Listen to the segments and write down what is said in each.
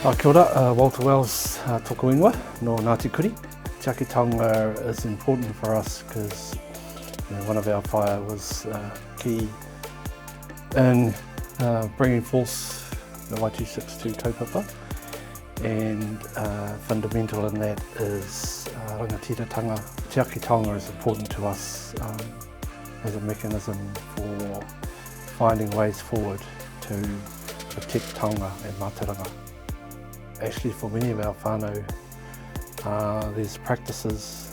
Kia ora, Walter Wells toko ingoa no Ngāti Kuri. Te Ake Taonga is important for us because one of our whaia was key in bringing forth the Y262 kaupapa, and fundamental in that is rangatiratanga. Te Ake Taonga is important to us as a mechanism for finding ways forward to protect taonga and mātauranga. Actually, for many of our whānau, there's practices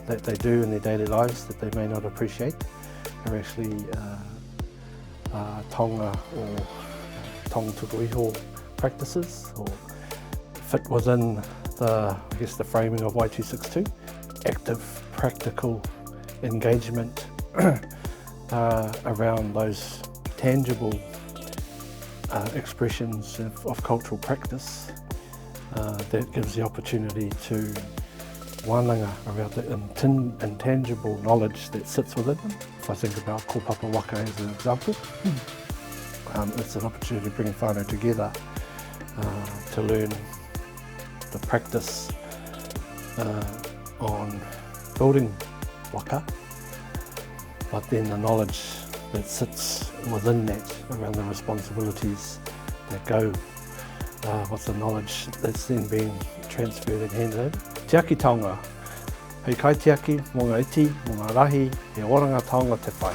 that they do in their daily lives that they may not appreciate are actually taonga or tonga iho practices, or fit within the framing of Y262. Active, practical engagement around those tangible expressions of cultural practice that gives the opportunity to wānanga about the intangible knowledge that sits within them. If I think about kōpapa waka as an example, it's an opportunity to bring whānau together to learn the practice on building waka, but then the knowledge that sits within that around the responsibilities that go with the knowledge that's then being transferred and handed over. Te Ake Taonga, hei kai te ake, mō ngā iti, mō ngā rahi, e oranga taonga te whai.